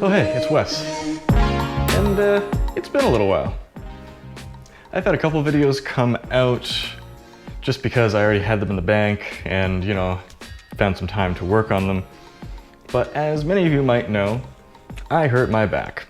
Oh hey, it's Wes. And it's been a little while. I've had a couple videos come out just because I already had them in the bank and, you know, found some time to work on them. But as many of you might know, I hurt my back.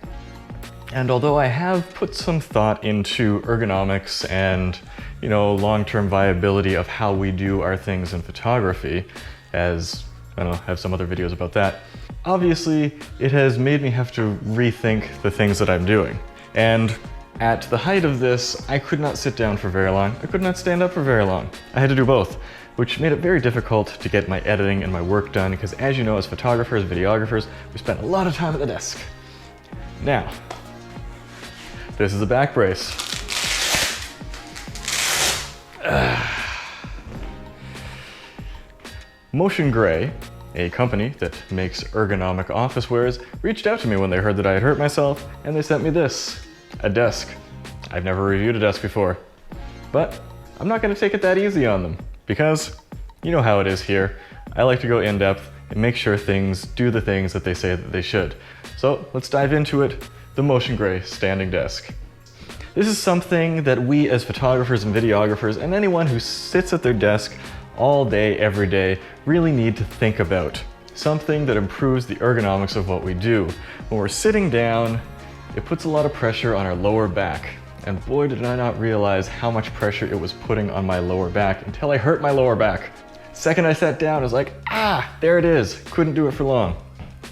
And although I have put some thought into ergonomics and, you know, long-term viability of how we do our things in photography, as, I don't know, I have some other videos about that, obviously it has made me have to rethink the things that I'm doing. And at the height of this, I could not sit down for very long. I could not stand up for very long. I had to do both, which made it very difficult to get my editing and my work done because, as you know, as photographers, videographers, we spend a lot of time at the desk. Now, this is a back brace. MotionGrey, a company that makes ergonomic office wares, reached out to me when they heard that I had hurt myself, and they sent me this, a desk. I've never reviewed a desk before, but I'm not going to take it that easy on them, because you know how it is here. I like to go in depth and make sure things do the things that they say that they should. So let's dive into it, the MotionGrey standing desk. This is something that we as photographers and videographers and anyone who sits at their desk all day, every day, really need to think about. Something that improves the ergonomics of what we do. When we're sitting down, it puts a lot of pressure on our lower back. And boy, did I not realize how much pressure it was putting on my lower back until I hurt my lower back. Second I sat down, I was like, there it is. Couldn't do it for long.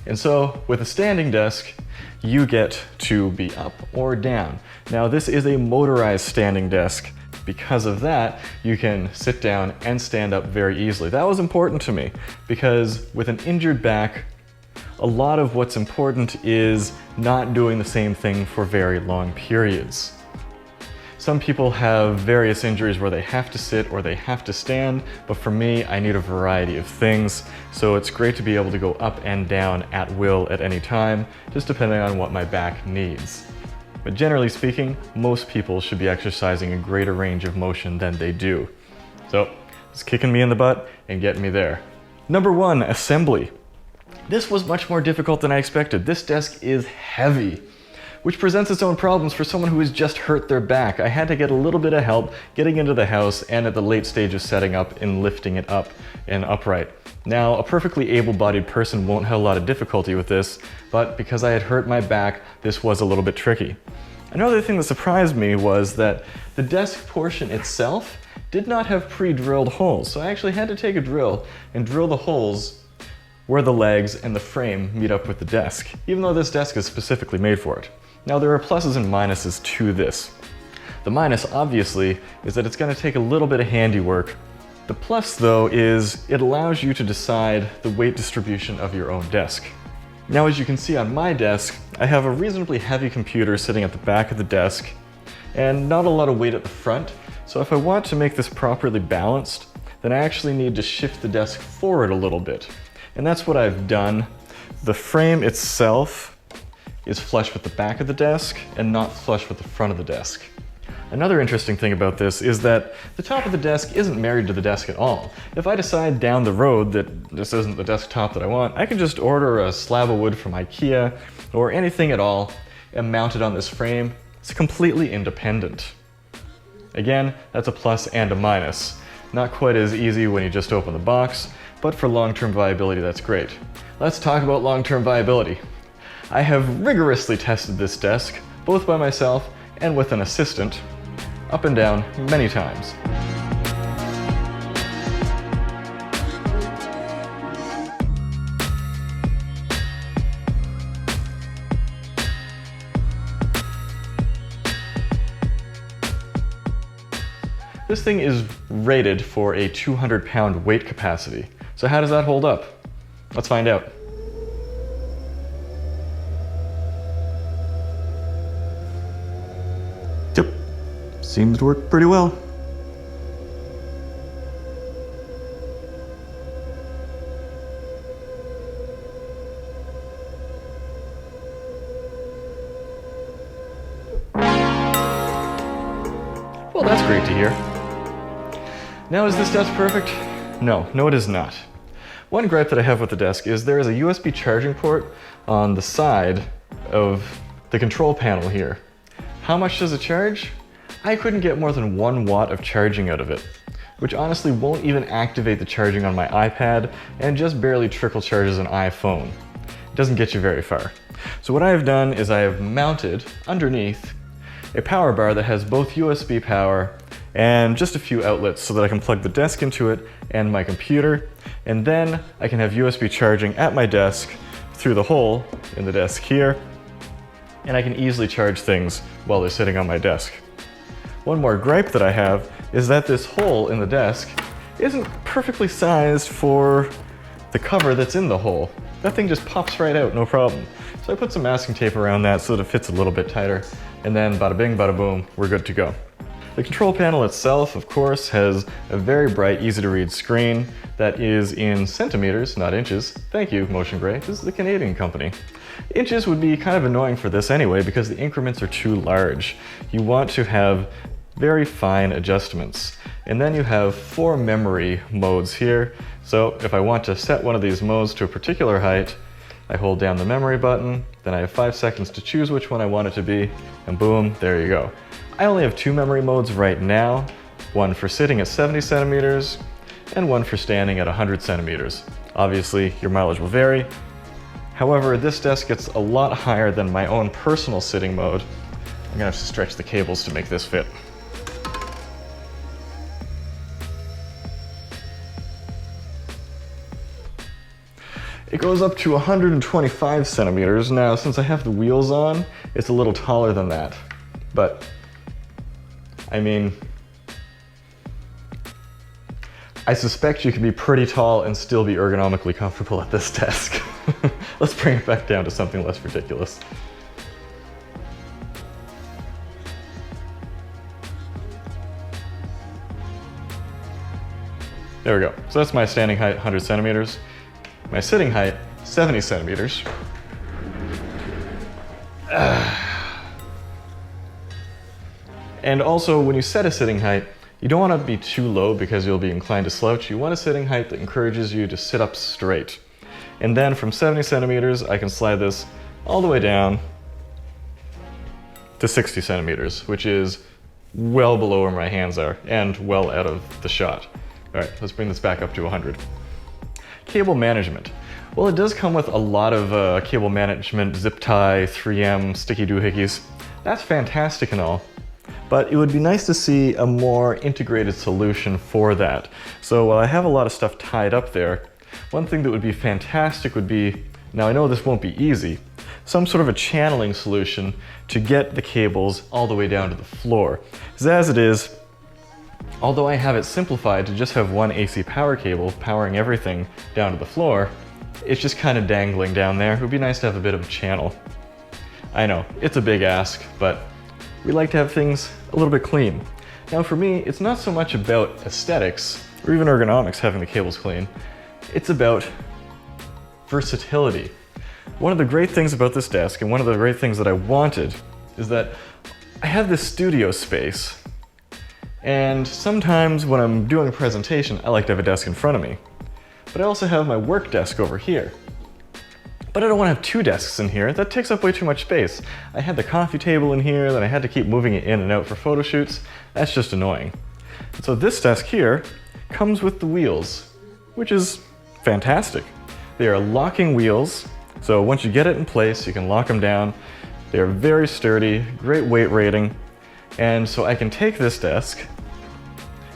And so with a standing desk, you get to be up or down. Now this is a motorized standing desk. Because of that, you can sit down and stand up very easily. That was important to me because with an injured back, a lot of what's important is not doing the same thing for very long periods. Some people have various injuries where they have to sit or they have to stand, but for me, I need a variety of things. So it's great to be able to go up and down at will at any time, just depending on what my back needs. But generally speaking, most people should be exercising a greater range of motion than they do. So it's kicking me in the butt and getting me there. Number one, assembly. This was much more difficult than I expected. This desk is heavy, which presents its own problems for someone who has just hurt their back. I had to get a little bit of help getting into the house and at the late stage of setting up and lifting it up and upright. Now, a perfectly able-bodied person won't have a lot of difficulty with this, but because I had hurt my back, this was a little bit tricky. Another thing that surprised me was that the desk portion itself did not have pre-drilled holes, so I actually had to take a drill and drill the holes where the legs and the frame meet up with the desk, even though this desk is specifically made for it. Now, there are pluses and minuses to this. The minus, obviously, is that it's going to take a little bit of handiwork. The plus, though, is it allows you to decide the weight distribution of your own desk. Now, as you can see on my desk, I have a reasonably heavy computer sitting at the back of the desk and not a lot of weight at the front. So if I want to make this properly balanced, then I actually need to shift the desk forward a little bit. And that's what I've done. The frame itself is flush with the back of the desk and not flush with the front of the desk. Another interesting thing about this is that the top of the desk isn't married to the desk at all. If I decide down the road that this isn't the desktop that I want, I can just order a slab of wood from IKEA or anything at all and mount it on this frame. It's completely independent. Again, that's a plus and a minus. Not quite as easy when you just open the box, but for long-term viability, that's great. Let's talk about long-term viability. I have rigorously tested this desk, both by myself and with an assistant, up and down many times. This thing is rated for a 200-pound weight capacity. So how does that hold up? Let's find out. Yep, seems to work pretty well. Well, that's great to hear. Now, is this desk perfect? No, it is not. One gripe that I have with the desk is there is a USB charging port on the side of the control panel here. How much does it charge? I couldn't get more than 1 watt of charging out of it, which honestly won't even activate the charging on my iPad and just barely trickle charges an iPhone. It doesn't get you very far. So what I have done is I have mounted underneath a power bar that has both USB power and just a few outlets so that I can plug the desk into it and my computer, and then I can have USB charging at my desk through the hole in the desk here, and I can easily charge things while they're sitting on my desk. One more gripe that I have is that this hole in the desk isn't perfectly sized for the cover that's in the hole. That thing just pops right out, no problem. So I put some masking tape around that so that it fits a little bit tighter, and then bada bing, bada boom, we're good to go. The control panel itself, of course, has a very bright, easy to read screen that is in centimeters, not inches. Thank you, MotionGrey. This is a Canadian company. Inches would be kind of annoying for this anyway because the increments are too large. You want to have very fine adjustments. And then you have 4 memory modes here. So if I want to set one of these modes to a particular height, I hold down the memory button, then I have 5 seconds to choose which one I want it to be, and boom, there you go. I only have 2 memory modes right now, one for sitting at 70 centimeters and one for standing at 100 centimeters. Obviously, your mileage will vary. However, this desk gets a lot higher than my own personal sitting mode. I'm gonna have to stretch the cables to make this fit. It goes up to 125 centimeters. Now, since I have the wheels on, it's a little taller than that. But, I mean, I suspect you can be pretty tall and still be ergonomically comfortable at this desk. Let's bring it back down to something less ridiculous. There we go. So that's my standing height, 100 centimeters. My sitting height, 70 centimeters. And also, when you set a sitting height, you don't want to be too low because you'll be inclined to slouch. You want a sitting height that encourages you to sit up straight. And then from 70 centimeters, I can slide this all the way down to 60 centimeters, which is well below where my hands are and well out of the shot. All right, let's bring this back up to 100. Cable management. Well, it does come with a lot of cable management, zip tie, 3M, sticky doohickeys. That's fantastic and all, but it would be nice to see a more integrated solution for that. So while I have a lot of stuff tied up there, one thing that would be fantastic would be, now I know this won't be easy, some sort of a channeling solution to get the cables all the way down to the floor. Because as it is, although I have it simplified to just have one AC power cable powering everything down to the floor, it's just kind of dangling down there. It would be nice to have a bit of a channel. I know, it's a big ask, but we like to have things a little bit clean. Now for me, it's not so much about aesthetics or even ergonomics having the cables clean. It's about versatility. One of the great things about this desk, and one of the great things that I wanted, is that I have this studio space. And sometimes when I'm doing a presentation, I like to have a desk in front of me. But I also have my work desk over here. But I don't want to have 2 desks in here. That takes up way too much space. I had the coffee table in here, then I had to keep moving it in and out for photo shoots. That's just annoying. And so this desk here comes with the wheels, which is fantastic. They are locking wheels, so once you get it in place, you can lock them down. They are very sturdy, great weight rating. And so I can take this desk,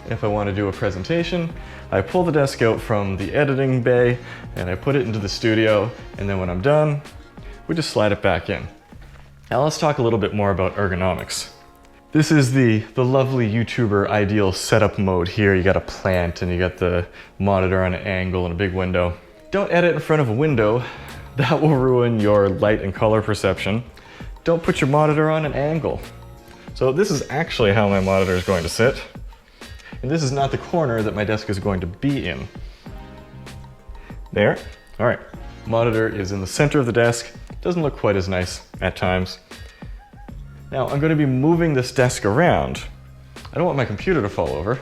and if I want to do a presentation, I pull the desk out from the editing bay and I put it into the studio, and then when I'm done, we just slide it back in. Now let's talk a little bit more about ergonomics. This is the lovely YouTuber ideal setup mode here. You got a plant and you got the monitor on an angle and a big window. Don't edit in front of a window. That will ruin your light and color perception. Don't put your monitor on an angle. So this is actually how my monitor is going to sit. And this is not the corner that my desk is going to be in. There. All right. Monitor is in the center of the desk. Doesn't look quite as nice at times. Now I'm going to be moving this desk around. I don't want my computer to fall over.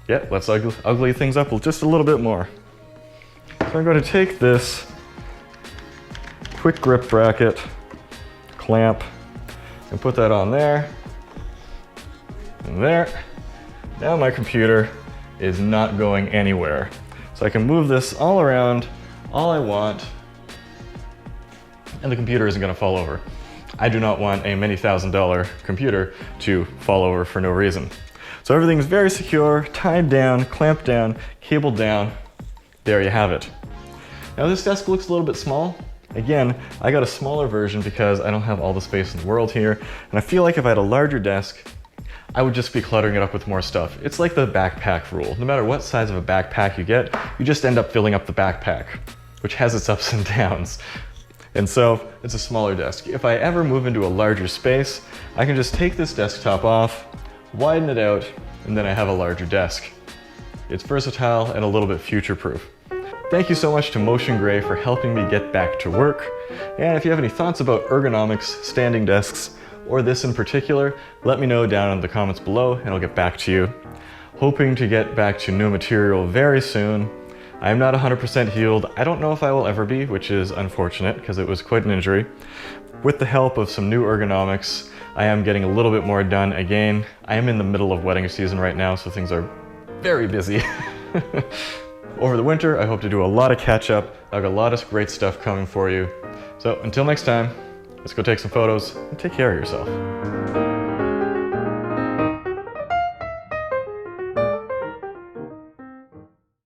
Yeah, let's ugly things up just a little bit more. So I'm going to take this quick grip bracket clamp and put that on there and there. Now my computer is not going anywhere. So I can move this all around all I want, and the computer isn't going to fall over. I do not want a many $1,000 computer to fall over for no reason. So everything's very secure, tied down, clamped down, cabled down. There you have it. Now this desk looks a little bit small. Again, I got a smaller version because I don't have all the space in the world here, and I feel like if I had a larger desk, I would just be cluttering it up with more stuff. It's like the backpack rule. No matter what size of a backpack you get, you just end up filling up the backpack, which has its ups and downs. And so it's a smaller desk. If I ever move into a larger space, I can just take this desktop off, widen it out, and then I have a larger desk. It's versatile and a little bit future-proof. Thank you so much to MotionGrey for helping me get back to work. And if you have any thoughts about ergonomics, standing desks, or this in particular, let me know down in the comments below and I'll get back to you. Hoping to get back to new material very soon. I am not 100% healed. I don't know if I will ever be, which is unfortunate because it was quite an injury. With the help of some new ergonomics, I am getting a little bit more done again. I am in the middle of wedding season right now, so things are very busy. Over the winter, I hope to do a lot of catch up. I've got a lot of great stuff coming for you. So until next time, let's go take some photos and take care of yourself.